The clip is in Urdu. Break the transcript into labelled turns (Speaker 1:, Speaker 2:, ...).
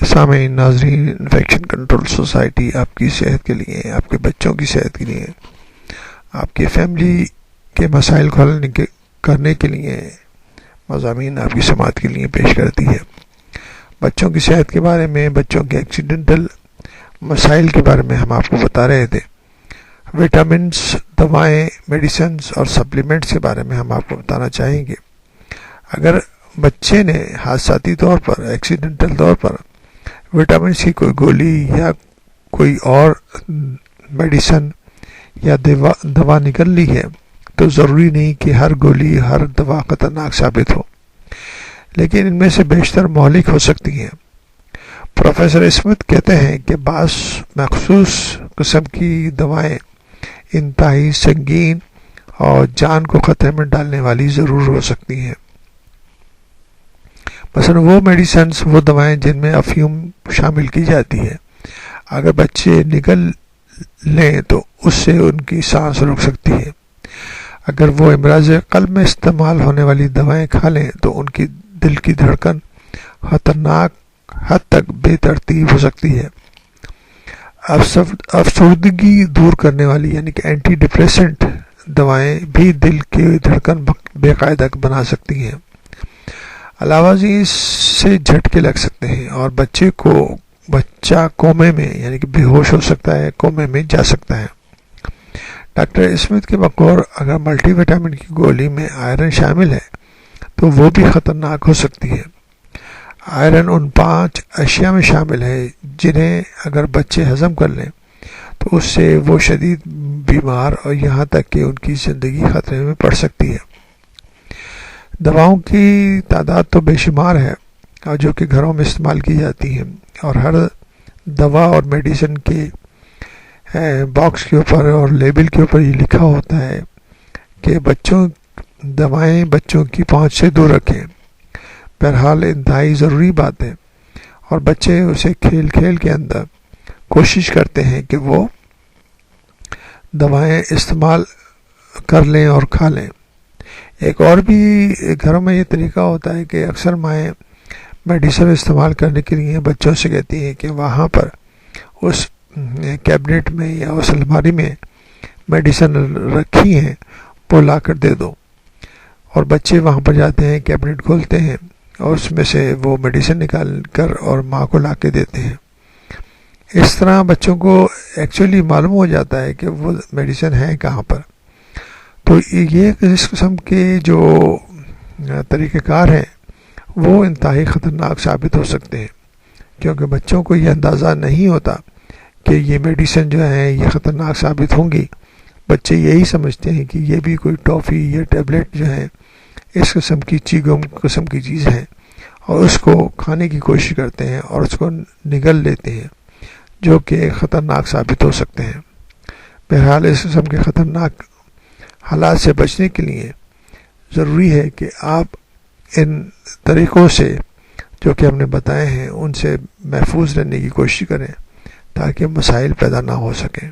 Speaker 1: سامعین ناظرین، انفیکشن کنٹرول سوسائٹی آپ کی صحت کے لیے، آپ کے بچوں کی صحت کے لیے، آپ کے فیملی کے مسائل کو حل کرنے کے لیے مضامین آپ کی سماعت کے لیے پیش کرتی ہے۔ بچوں کی صحت کے بارے میں، بچوں کے ایکسیڈنٹل مسائل کے بارے میں ہم آپ کو بتا رہے تھے۔ وٹامنس، دوائیں، میڈیسنز اور سپلیمنٹس کے بارے میں ہم آپ کو بتانا چاہیں گے۔ اگر بچے نے حادثاتی طور پر، ایکسیڈنٹل طور پر وٹامنس کی کوئی گولی یا کوئی اور میڈیسن یا دوا نکل لی ہے تو ضروری نہیں کہ ہر گولی، ہر دوا خطرناک ثابت ہو، لیکن ان میں سے بیشتر مہلک ہو سکتی ہیں۔ پروفیسر اسمتھ کہتے ہیں کہ بعض مخصوص قسم کی دوائیں انتہائی سنگین اور جان کو خطرے میں ڈالنے والی ضرور ہو سکتی ہیں۔ مثلا وہ میڈیسنز، وہ دوائیں جن میں افیون شامل کی جاتی ہے، اگر بچے نگل لیں تو اس سے ان کی سانس رک سکتی ہے۔ اگر وہ امراض قلب میں استعمال ہونے والی دوائیں کھا لیں تو ان کی دل کی دھڑکن خطرناک حد تک بے ترتیب ہو سکتی ہے۔ افسردگی دور کرنے والی یعنی کہ اینٹی ڈپریسنٹ دوائیں بھی دل کی دھڑکن بے قاعدہ بنا سکتی ہیں۔ علاوہ اس سے جھٹکے لگ سکتے ہیں اور بچہ کومے میں یعنی کہ بے ہوش ہو سکتا ہے، کومے میں جا سکتا ہے۔ ڈاکٹر اسمتھ کے بقول اگر ملٹی وٹامن کی گولی میں آئرن شامل ہے تو وہ بھی خطرناک ہو سکتی ہے۔ آئرن ان 5 اشیاء میں شامل ہے جنہیں اگر بچے ہضم کر لیں تو اس سے وہ شدید بیمار اور یہاں تک کہ ان کی زندگی خطرے میں پڑ سکتی ہے۔ دواؤں کی تعداد تو بے شمار ہے اور جو کہ گھروں میں استعمال کی جاتی ہیں، اور ہر دوا اور میڈیسن کے باکس کے اوپر اور لیبل کے اوپر یہ لکھا ہوتا ہے کہ دوائیں بچوں کی پہنچ سے دور رکھیں۔ بہرحال انتہائی ضروری بات ہے اور بچے اسے کھیل کھیل کے اندر کوشش کرتے ہیں کہ وہ دوائیں استعمال کر لیں اور کھا لیں۔ ایک اور بھی گھروں میں یہ طریقہ ہوتا ہے کہ اکثر مائیں میڈیسن استعمال کرنے کے لیے بچوں سے کہتی ہیں کہ وہاں پر اس کیبنٹ میں یا اس الماری میں میڈیسن رکھی ہیں، وہ لا کر دے دو، اور بچے وہاں پر جاتے ہیں، کیبنٹ کھولتے ہیں اور اس میں سے وہ میڈیسن نکال کر اور ماں کو لا کے دیتے ہیں۔ اس طرح بچوں کو ایکچولی معلوم ہو جاتا ہے کہ وہ میڈیسن ہے کہاں پر۔ تو یہ اس قسم کے جو طریقہ کار ہیں وہ انتہائی خطرناک ثابت ہو سکتے ہیں، کیونکہ بچوں کو یہ اندازہ نہیں ہوتا کہ یہ میڈیسن جو ہیں یہ خطرناک ثابت ہوں گی۔ بچے یہی سمجھتے ہیں کہ یہ بھی کوئی ٹافی یا ٹیبلٹ جو ہیں اس قسم کی قسم کی چیز ہیں، اور اس کو کھانے کی کوشش کرتے ہیں اور اس کو نگل لیتے ہیں، جو کہ خطرناک ثابت ہو سکتے ہیں۔ بہرحال اس قسم کے خطرناک حالات سے بچنے کے لیے ضروری ہے کہ آپ ان طریقوں سے جو کہ ہم نے بتائے ہیں ان سے محفوظ رہنے کی کوشش کریں تاکہ مسائل پیدا نہ ہو سکیں۔